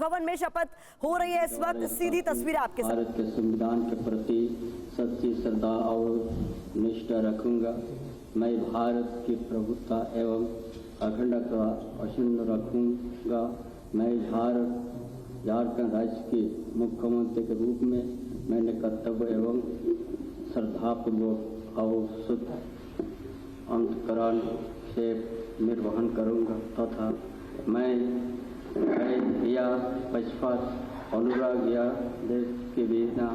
राजभवन में शपथ हो रही है इस वक्त। सीधी तस्वीर आपके साथ। भारत के संविधान के प्रति सच्ची श्रद्धा और निष्ठा रखूंगा। मैं भारत की प्रभुता एवं अखंडता अक्षुण्ण रखूंगा। मैं झारखंड राज्य के मुख्यमंत्री के रूप में मैंने कर्तव्य एवं श्रद्धापूर्वक और शुद्ध अंतकरण से निर्वहन करूंगा तथा मैं या पक्षपात अनुराग या देश के बिना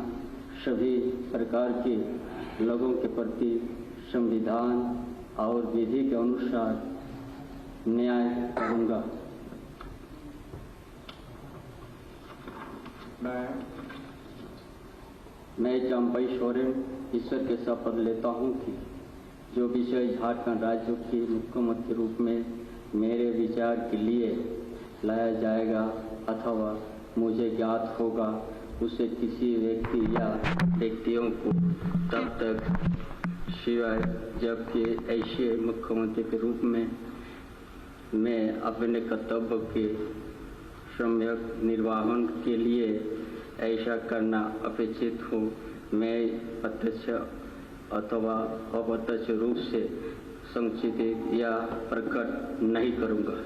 सभी प्रकार के लोगों के प्रति संविधान और विधि के अनुसार न्याय करूंगा। मैं चंपई सोरेन ईश्वर के शपथ लेता हूं कि जो विषय झारखंड राज्य के मुख्यमंत्री रूप में मेरे विचार के लिए लाया जाएगा अथवा मुझे ज्ञात होगा उसे किसी व्यक्ति या व्यक्तियों को तब तक सिवाय जबकि ऐसे मुख्यमंत्री के रूप में मैं अपने कर्तव्य के सम्यक निर्वहन के लिए ऐसा करना अपेक्षित हो मैं प्रत्यक्ष अथवा अप्रत्यक्ष रूप से संचित या प्रकट नहीं करूंगा।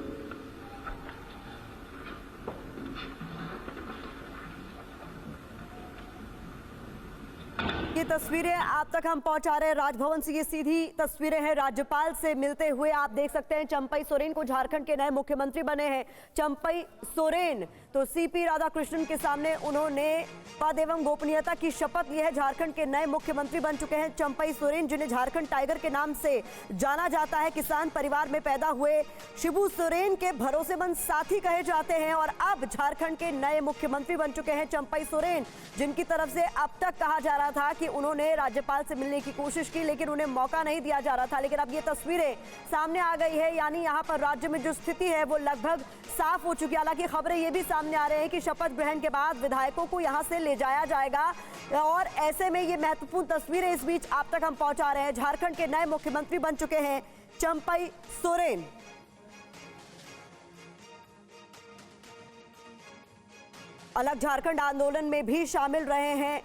ये तस्वीरें आप तक हम पहुंचा रहे हैं राजभवन से। ये सीधी तस्वीरें हैं राज्यपाल से मिलते हुए। आप देख सकते हैं चंपई सोरेन को झारखंड के नए मुख्यमंत्री बने हैं। चंपई सोरेन तो सीपी राधाकृष्णन के सामने उन्होंने पद एवं गोपनीयता की शपथ ली है। झारखंड के नए मुख्यमंत्री बन चुके हैं चंपई सोरेन, जिन्हें झारखंड टाइगर के नाम से जाना जाता है। किसान परिवार में पैदा हुए शिबू सोरेन के भरोसेमंद साथी कहे जाते हैं और अब झारखंड के नए मुख्यमंत्री बन चुके हैं चंपई सोरेन, जिनकी तरफ से अब तक कहा जा रहा था कि उन्होंने राज्यपाल से मिलने की कोशिश की लेकिन उन्हें मौका नहीं दिया जा रहा था। लेकिन अब ये तस्वीरें सामने आ गई है, यानी यहाँ पर राज्य में जो स्थिति है वो लगभग साफ हो चुकी है। हालांकि खबरें ये भी सामने आ रही हैं कि शपथ ग्रहण के बाद विधायकों को यहाँ से ले जाया जाएगा और ऐसे में ये महत्वपूर्ण तस्वीरें इस बीच आप तक हम पहुंचा रहे हैं। झारखंड के नए मुख्यमंत्री बन चुके हैं चंपई सोरेन। अलग झारखंड आंदोलन में भी शामिल रहे हैं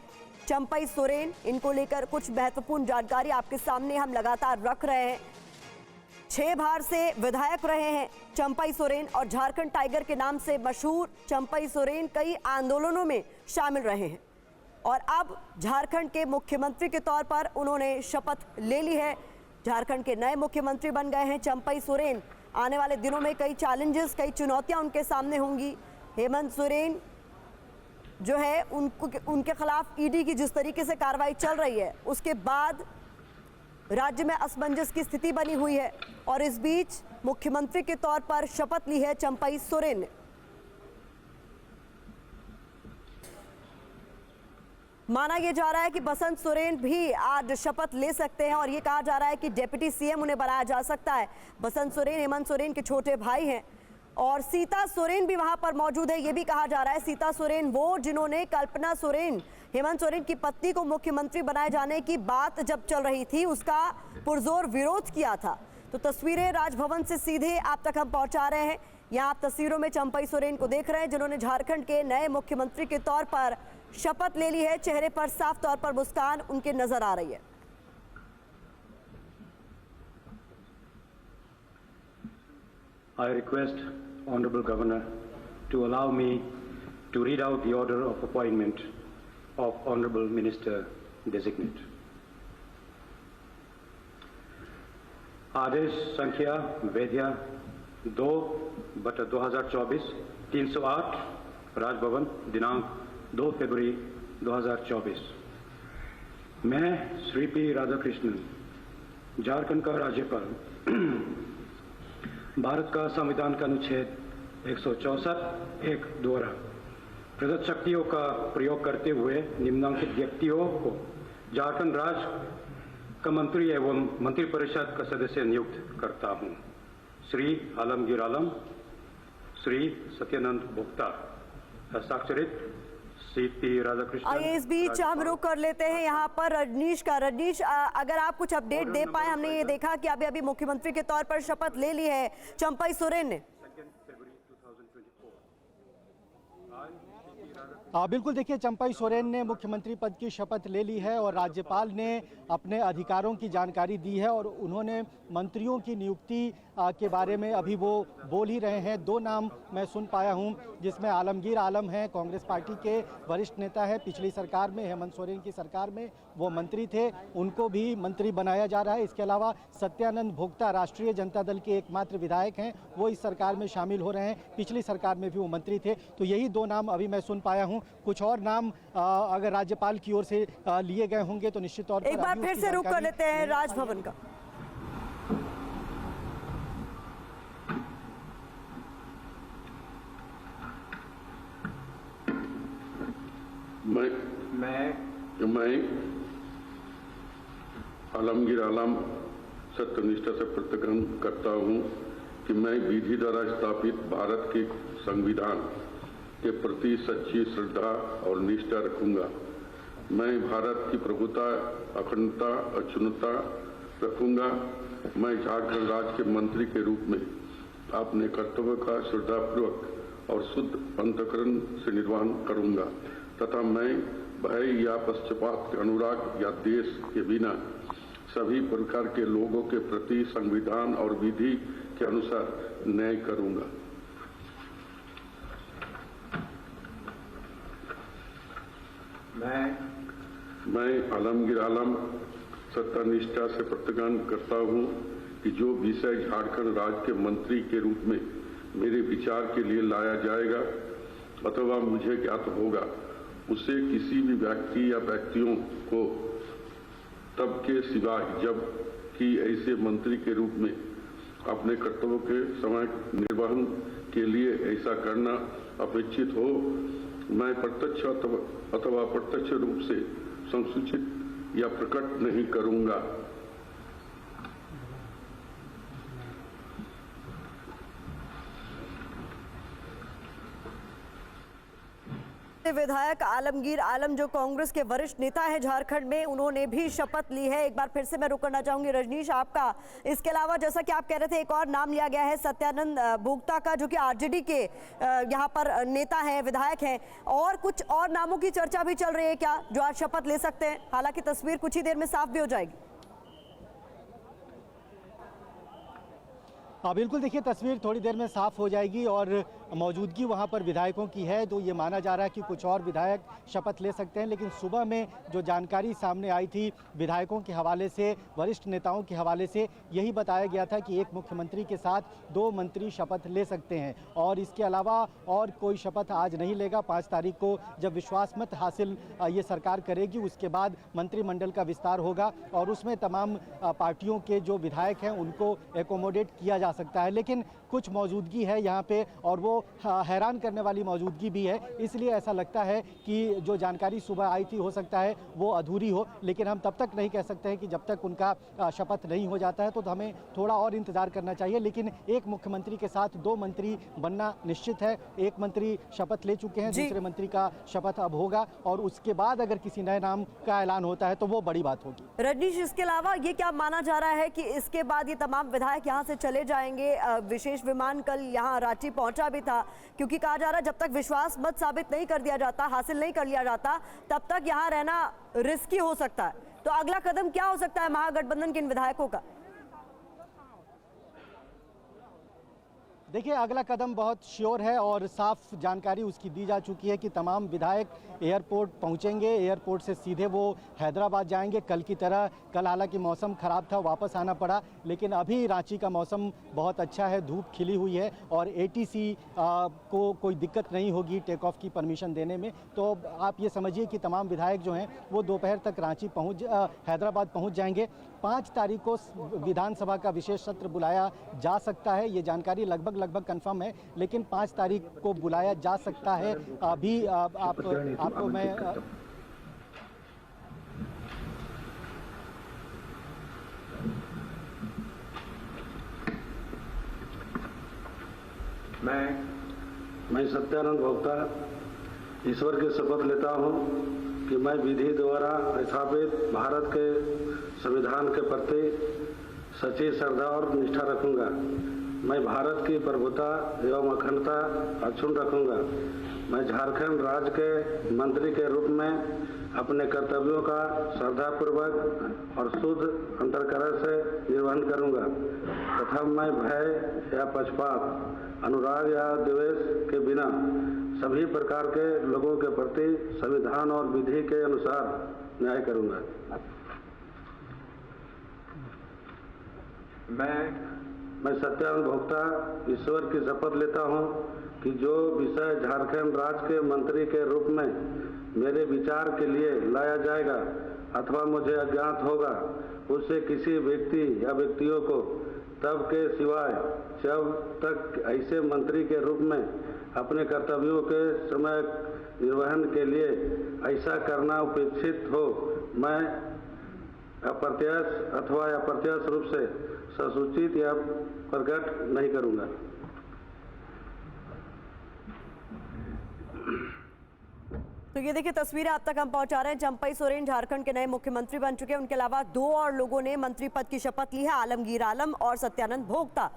चंपई सोरेन। इनको लेकर कुछ महत्वपूर्ण जानकारी आपके सामने हम लगातार रख रहे हैं। 6 बार से विधायक रहे हैं चंपई सोरेन और झारखंड टाइगर के नाम से मशहूर चंपई सोरेन कई आंदोलनों में शामिल रहे हैं और अब झारखंड के मुख्यमंत्री के तौर पर उन्होंने शपथ ले ली है। झारखंड के नए मुख्यमंत्री बन गए हैं चंपई सोरेन। आने वाले दिनों में कई चैलेंजेस, कई चुनौतियां उनके सामने होंगी। हेमंत सोरेन जो है उनके खिलाफ ईडी की जिस तरीके से कार्रवाई चल रही है उसके बाद राज्य में असमंजस की स्थिति बनी हुई है और इस बीच मुख्यमंत्री के तौर पर शपथ ली है चंपई सोरेन ने। माना यह जा रहा है कि बसंत सोरेन भी आज शपथ ले सकते हैं और यह कहा जा रहा है कि डिप्टी सीएम उन्हें बनाया जा सकता है। बसंत सोरेन हेमंत सोरेन के छोटे भाई हैं और सीता सोरेन भी वहां पर मौजूद है। यह भी कहा जा रहा है सीता सोरेन वो जिन्होंने कल्पना सोरेन हेमंत सोरेन की पत्नी को मुख्यमंत्री बनाए जाने की बात जब चल रही थी उसका पुरजोर विरोध किया था। तो तस्वीरें राजभवन से सीधे आप तक हम पहुंचा रहे हैं। यहाँ आप तस्वीरों में चंपई सोरेन को देख रहे हैं जिन्होंने झारखंड के नए मुख्यमंत्री के तौर पर शपथ ले ली है। चेहरे पर साफ तौर पर मुस्कान उनके नजर आ रही है। I request Honorable Governor to allow me to read out the order of appointment of Honorable Minister Designate. आदेश संख्या वेद्या 2/2024 308 राजभवन दिनांक 2 फरवरी 2024। मैं श्री पी राधाकृष्णन झारखंड का राज्यपाल भारत का संविधान का अनुच्छेद 164(1) द्वारा प्रदत्त शक्तियों का प्रयोग करते हुए निम्नलिखित व्यक्तियों को झारखंड राज्य का मंत्री एवं मंत्रिपरिषद का सदस्य नियुक्त करता हूं। श्री आलमगीर आलम, श्री सत्यानंद भोक्ता। हस्ताक्षरित सीपी राधाकृष्णन। आइए इस बीच हम रुक कर लेते हैं यहाँ पर रजनीश का। रजनीश, अगर आप कुछ अपडेट दे पाए। हमने ये देखा कि अभी मुख्यमंत्री के तौर पर शपथ ले ली है चंपई सोरेन ने। बिल्कुल, देखिए चंपई सोरेन ने मुख्यमंत्री पद की शपथ ले ली है और राज्यपाल ने अपने अधिकारों की जानकारी दी है और उन्होंने मंत्रियों की नियुक्ति के बारे में अभी वो बोल ही रहे हैं। दो नाम मैं सुन पाया हूं, जिसमें आलमगीर आलम हैं, कांग्रेस पार्टी के वरिष्ठ नेता है। पिछली सरकार में, हेमंत सोरेन की सरकार में वो मंत्री थे, उनको भी मंत्री बनाया जा रहा है। इसके अलावा सत्यानंद भोक्ता राष्ट्रीय जनता दल के एकमात्र विधायक हैं, वो इस सरकार में शामिल हो रहे हैं। पिछली सरकार में भी वो मंत्री थे। तो यही दो नाम अभी मैं सुन पाया हूं। कुछ और नाम अगर राज्यपाल की ओर से लिए गए होंगे तो निश्चित तौर पर एक बार फिर से रुक कर लेते हैं राजभवन का। मैं आलमगीर आलम सत्यनिष्ठा से प्रतिज्ञा करता हूं कि मैं विधि द्वारा स्थापित भारत के संविधान के प्रति सच्ची श्रद्धा और निष्ठा रखूंगा। मैं भारत की प्रभुता, अखंडता, अक्षुण्णता रखूंगा। मैं झारखंड राज्य के मंत्री के रूप में अपने कर्तव्य का श्रद्धापूर्वक और शुद्ध अंतःकरण से निर्वहन करूंगा तथा मैं भय या पक्षपात के अनुराग या देश के बिना सभी प्रकार के लोगों के प्रति संविधान और विधि के अनुसार न्याय करूंगा। मैं आलमगीर आलम सत्यानिष्ठा से प्रतिज्ञा करता हूं कि जो विषय झारखंड राज्य के मंत्री के रूप में मेरे विचार के लिए लाया जाएगा अथवा मुझे ज्ञात होगा, उसे किसी भी व्यक्ति या व्यक्तियों को तब के सिवाय जब कि ऐसे मंत्री के रूप में अपने कर्तव्यों के समय निर्वहन के लिए ऐसा करना अपेक्षित हो, मैं प्रत्यक्ष अथवा अप्रत्यक्ष रूप से संसूचित या प्रकट नहीं करूंगा। विधायक आलमगीर आलम जो कांग्रेस के वरिष्ठ नेता है झारखंड में, उन्होंने भी शपथ ली है। एक बार फिर से मैं रुक करना चाहूंगी रजनीश आपका। इसके अलावा जैसा कि आप कह रहे थे, एक और नाम लिया गया है सत्यानंद भोक्ता का, जो कि आरजेडी के यहाँ पर नेता है, विधायक हैं। और कुछ और नामों की चर्चा भी चल रही है क्या, जो आज शपथ ले सकते हैं? हालांकि तस्वीर कुछ ही देर में साफ भी हो जाएगी। बिल्कुल, देखिए तस्वीर थोड़ी देर में साफ हो जाएगी और मौजूदगी वहां पर विधायकों की है, तो ये माना जा रहा है कि कुछ और विधायक शपथ ले सकते हैं। लेकिन सुबह में जो जानकारी सामने आई थी विधायकों के हवाले से, वरिष्ठ नेताओं के हवाले से, यही बताया गया था कि एक मुख्यमंत्री के साथ दो मंत्री शपथ ले सकते हैं और इसके अलावा और कोई शपथ आज नहीं लेगा। 5 तारीख को जब विश्वास मत हासिल ये सरकार करेगी, उसके बाद मंत्रिमंडल का विस्तार होगा और उसमें तमाम पार्टियों के जो विधायक हैं उनको एकोमोडेट किया जा सकता है। लेकिन कुछ मौजूदगी है यहाँ पे और वो हैरान करने वाली मौजूदगी भी है, इसलिए ऐसा लगता है कि जो जानकारी सुबह आई थी हो सकता है वो अधूरी हो। लेकिन हम तब तक नहीं कह सकते हैं कि जब तक उनका शपथ नहीं हो जाता है, तो हमें थोड़ा और इंतजार करना चाहिए। लेकिन एक मुख्यमंत्री के साथ दो मंत्री बनना निश्चित है। एक मंत्री शपथ ले चुके हैं, दूसरे मंत्री का शपथ अब होगा और उसके बाद अगर किसी नए नाम का ऐलान होता है तो वो बड़ी बात होगी। रजनीश, इसके अलावा ये क्या माना जा रहा है कि इसके बाद ये तमाम विधायक यहाँ से चले जाएंगे? विशेष विमान कल यहाँ रांची पहुंचा भी था, क्योंकि कहा जा रहा है जब तक विश्वास मत साबित नहीं कर दिया जाता, हासिल नहीं कर लिया जाता, तब तक यहाँ रहना रिस्की हो सकता है। तो अगला कदम क्या हो सकता है महागठबंधन के इन विधायकों का? देखिए, अगला कदम बहुत श्योर है और साफ जानकारी उसकी दी जा चुकी है कि तमाम विधायक एयरपोर्ट पहुंचेंगे। एयरपोर्ट से सीधे वो हैदराबाद जाएंगे। कल की तरह, कल हालांकि मौसम ख़राब था, वापस आना पड़ा, लेकिन अभी रांची का मौसम बहुत अच्छा है, धूप खिली हुई है और एटीसी को कोई दिक्कत नहीं होगी टेक ऑफ की परमिशन देने में। तो आप ये समझिए कि तमाम विधायक जो हैं वो दोपहर तक रांची हैदराबाद पहुँच जाएंगे। 5 तारीख को विधानसभा का विशेष सत्र बुलाया जा सकता है, ये जानकारी लगभग कंफर्म है, लेकिन 5 तारीख को बुलाया जा सकता है। अभी आपको मैं सत्यानंद भोक्ता ईश्वर की शपथ लेता हूं कि मैं विधि द्वारा स्थापित भारत के संविधान के प्रति सच्ची श्रद्धा और निष्ठा रखूंगा। मैं भारत की प्रभुता एवं अखंडता अक्षुण्ण रखूंगा। मैं झारखंड राज्य के मंत्री के रूप में अपने कर्तव्यों का श्रद्धापूर्वक और शुद्ध अंतःकरण से निर्वहन करूंगा तथा मैं भय या पक्षपात, अनुराग या द्वेष के बिना सभी प्रकार के लोगों के प्रति संविधान और विधि के अनुसार न्याय करूंगा। मैं सत्यानंद भोक्ता ईश्वर की शपथ लेता हूं कि जो विषय झारखंड राज्य के मंत्री के रूप में मेरे विचार के लिए लाया जाएगा अथवा मुझे अज्ञात होगा, उससे किसी व्यक्ति या व्यक्तियों को तब के सिवाय जब तक ऐसे मंत्री के रूप में अपने कर्तव्यों के समय निर्वहन के लिए ऐसा करना उपेक्षित हो, मैं अप्रत्यक्ष अथवा अप्रत्यक्ष रूप से ससूचित या प्रकट नहीं करूंगा। तो ये देखिए तस्वीरें आप तक हम पहुंचा रहे हैं। चंपई सोरेन झारखंड के नए मुख्यमंत्री बन चुके हैं। उनके अलावा 2 और लोगों ने मंत्री पद की शपथ ली है, आलमगीर आलम और सत्यानंद भोक्ता।